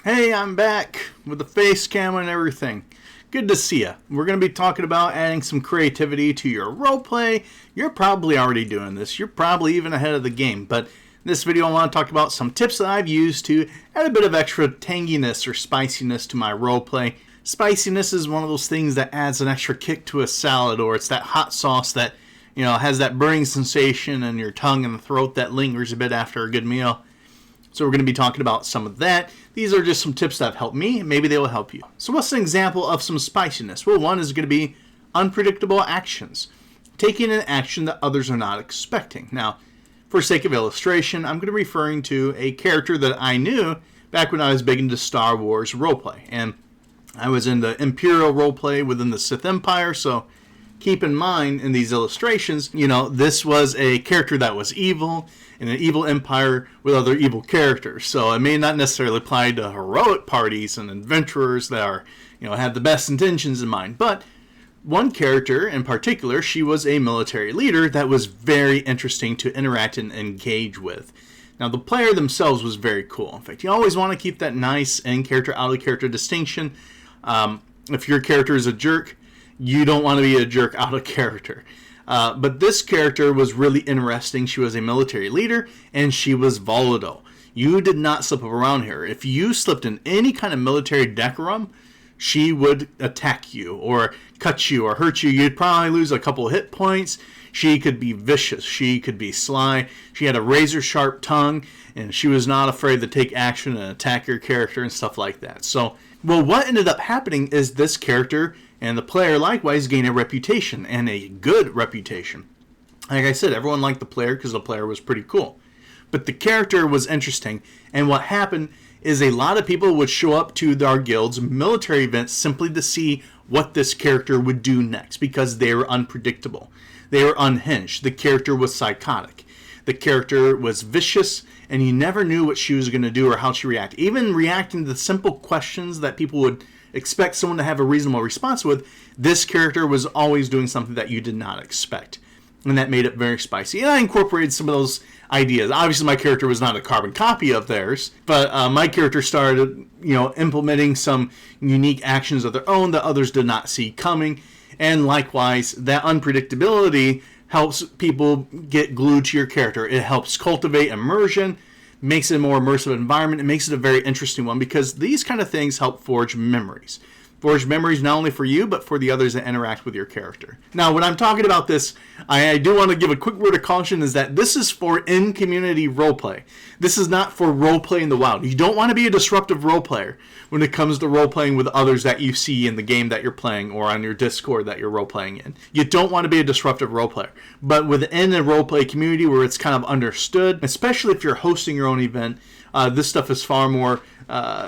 Hey, I'm back with the face cam and everything. Good to see ya. We're going to be talking about adding some creativity to your roleplay. You're probably already doing this. You're probably even ahead of the game. But in this video, I want to talk about some tips that I've used to add a bit of extra tanginess or spiciness to my roleplay. Spiciness is one of those things that adds an extra kick to a salad, or it's that hot sauce that, has that burning sensation in your tongue and the throat that lingers a bit after a good meal. So we're going to be talking about some of that. These are just some tips that have helped me. Maybe they will help you. So what's an example of some spiciness? Well, one is going to be unpredictable actions. Taking an action that others are not expecting. Now, for sake of illustration, I'm going to be referring to a character that I knew back when I was big into Star Wars roleplay. And I was in the Imperial roleplay within the Sith Empire, so keep in mind in these illustrations, this was a character that was evil in an evil empire with other evil characters. So it may not necessarily apply to heroic parties and adventurers that are, had the best intentions in mind. But one character in particular, she was a military leader that was very interesting to interact and engage with. Now, the player themselves was very cool. In fact, you always want to keep that nice in-character, out-of-character distinction. If your character is a jerk, you don't want to be a jerk out of character. But this character was really interesting. She was a military leader, and she was volatile. You did not slip up around her. If you slipped in any kind of military decorum, she would attack you, or cut you, or hurt you. You'd probably lose a couple of hit points. She could be vicious. She could be sly. She had a razor-sharp tongue, and she was not afraid to take action and attack your character and stuff like that. So, what ended up happening is this character and the player likewise gained a reputation, and a good reputation. Like I said, everyone liked the player because the player was pretty cool. But the character was interesting, and what happened is a lot of people would show up to our guild's military events simply to see what this character would do next, because they were unpredictable. They were unhinged. The character was psychotic. The character was vicious, and you never knew what she was going to do or how she react. Even reacting to the simple questions that people would expect someone to have a reasonable response with, this character was always doing something that you did not expect. And that made it very spicy. And I incorporated some of those ideas. Obviously, my character was not a carbon copy of theirs, but my character started, implementing some unique actions of their own that others did not see coming. And likewise, that unpredictability helps people get glued to your character. It helps cultivate immersion, makes it a more immersive environment. It makes it a very interesting one, because these kind of things help forge memories. Forge memories not only for you, but for the others that interact with your character. Now, when I'm talking about this, I do want to give a quick word of caution, is that this is for in-community roleplay. This is not for roleplay in the wild. You don't want to be a disruptive roleplayer when it comes to roleplaying with others that you see in the game that you're playing or on your Discord that you're roleplaying in. You don't want to be a disruptive roleplayer. But within a roleplay community where it's kind of understood, especially if you're hosting your own event, this stuff is far more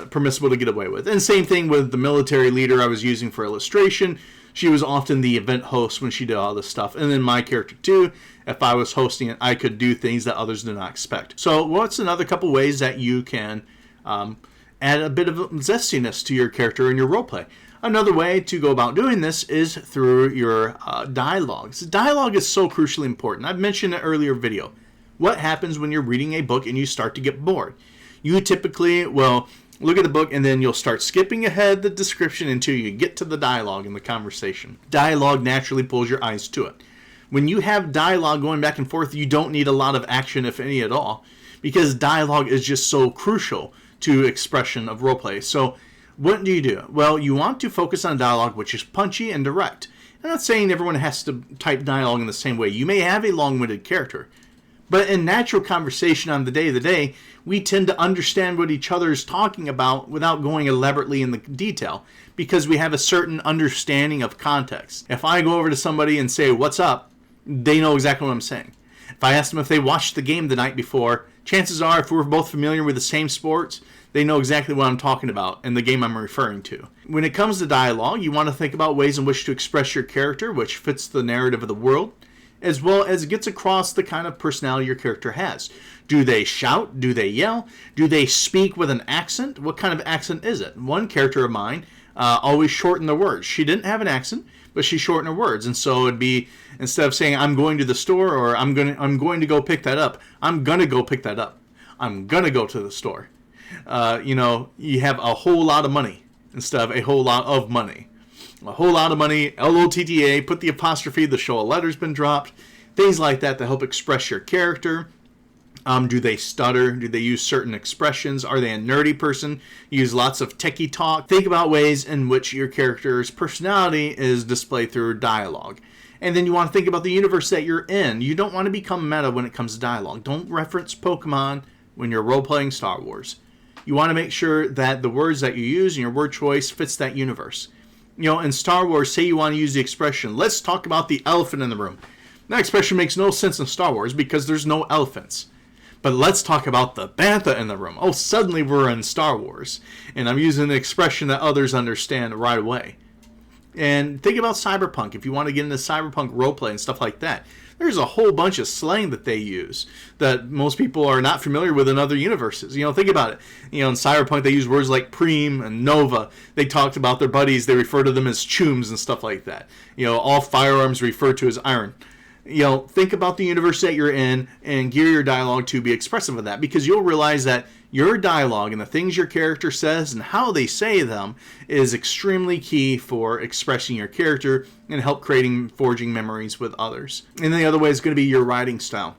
permissible to get away with. And same thing with the military leader I was using for illustration. She was often the event host when she did all this stuff. And then my character too, if I was hosting it, I could do things that others did not expect. So what's another couple ways that you can add a bit of zestiness to your character in your roleplay? Another way to go about doing this is through your dialogues. Dialogue is so crucially important. I've mentioned in an earlier video. What happens when you're reading a book and you start to get bored? You typically will look at the book and then you'll start skipping ahead the description until you get to the dialogue and the conversation. Dialogue naturally pulls your eyes to it. When you have dialogue going back and forth, you don't need a lot of action, if any at all, because dialogue is just so crucial to expression of roleplay. So what do you do? Well, you want to focus on dialogue which is punchy and direct. I'm not saying everyone has to type dialogue in the same way. You may have a long-winded character. But in natural conversation on the day-to-day, we tend to understand what each other is talking about without going elaborately in the detail, because we have a certain understanding of context. If I go over to somebody and say, "What's up?" they know exactly what I'm saying. If I ask them if they watched the game the night before, chances are, if we're both familiar with the same sports, they know exactly what I'm talking about and the game I'm referring to. When it comes to dialogue, you want to think about ways in which to express your character, which fits the narrative of the world, as well as gets across the kind of personality your character has. Do they shout? Do they yell? Do they speak with an accent? What kind of accent is it? One character of mine always shortened the words. She didn't have an accent, but she shortened her words. And so it'd be, instead of saying, "I'm going to the store," or I'm going to go pick that up, "I'm going to go pick that up. I'm going to go to the store." You know, you have a whole lot of money instead of a whole lot of money. A whole lot of money, LOTTA, put the apostrophe, the show a letter's been dropped, things like that to help express your character. Do they stutter? Do they use certain expressions? Are they a nerdy person? Use lots of techie talk? Think about ways in which your character's personality is displayed through dialogue. And then you want to think about the universe that you're in. You don't want to become meta when it comes to dialogue. Don't reference Pokemon when you're role-playing Star Wars. You want to make sure that the words that you use and your word choice fits that universe. You know, in Star Wars, say you want to use the expression, let's talk about the elephant in the room. That expression makes no sense in Star Wars because there's no elephants. But let's talk about the bantha in the room. Oh, suddenly we're in Star Wars. And I'm using an expression that others understand right away. And think about cyberpunk. If you want to get into cyberpunk roleplay and stuff like that, there's a whole bunch of slang that they use that most people are not familiar with in other universes. You know, think about it. You know, in cyberpunk, they use words like preem and nova. They talked about their buddies. They refer to them as chooms and stuff like that. You know, all firearms referred to as iron. You know, think about the universe that you're in and gear your dialogue to be expressive of that, because you'll realize that your dialogue and the things your character says and how they say them is extremely key for expressing your character and help forging memories with others. And then the other way is going to be your writing style.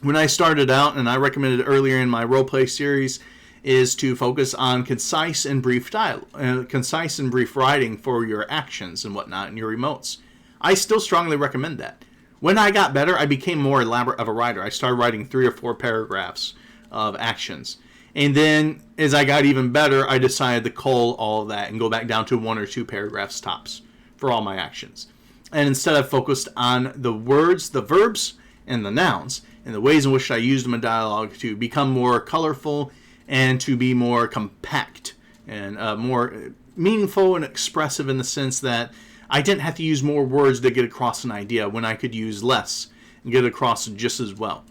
When I started out, and I recommended earlier in my roleplay series, is to focus on concise and brief writing for your actions and whatnot and your emotes. I still strongly recommend that. When I got better, I became more elaborate of a writer. I started writing 3 or 4 paragraphs of actions. And then, as I got even better, I decided to cull all of that and go back down to 1 or 2 paragraphs tops for all my actions. And instead, I focused on the words, the verbs, and the nouns, and the ways in which I used them in dialogue to become more colorful and to be more compact and more meaningful and expressive in the sense that I didn't have to use more words to get across an idea when I could use less and get it across just as well.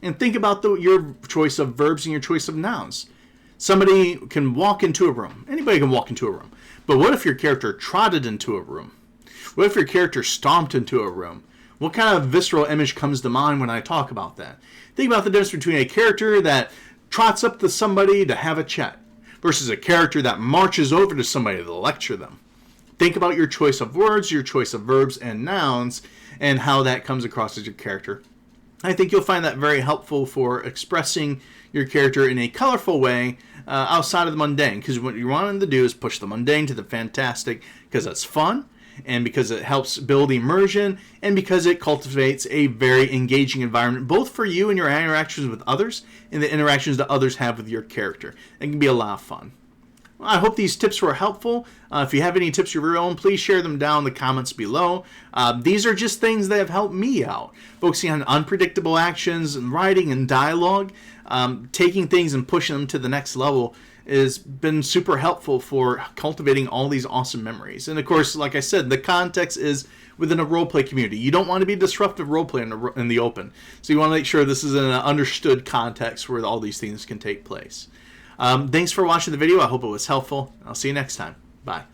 And think about your choice of verbs and your choice of nouns. Somebody can walk into a room. Anybody can walk into a room. But what if your character trotted into a room? What if your character stomped into a room? What kind of visceral image comes to mind when I talk about that? Think about the difference between a character that trots up to somebody to have a chat versus a character that marches over to somebody to lecture them. Think about your choice of words, your choice of verbs and nouns, and how that comes across as your character. I think you'll find that very helpful for expressing your character in a colorful way outside of the mundane. Because what you're wanting to do is push the mundane to the fantastic, because it's fun, and because it helps build immersion, and because it cultivates a very engaging environment, both for you and your interactions with others, and the interactions that others have with your character. It can be a lot of fun. I hope these tips were helpful. If you have any tips of your own, please share them down in the comments below. These are just things that have helped me out. Focusing on unpredictable actions and writing and dialogue, taking things and pushing them to the next level has been super helpful for cultivating all these awesome memories. And of course, like I said, the context is within a roleplay community. You don't want to be disruptive roleplay in the open. So you want to make sure this is in an understood context where all these things can take place. Thanks for watching the video. I hope it was helpful. I'll see you next time. Bye.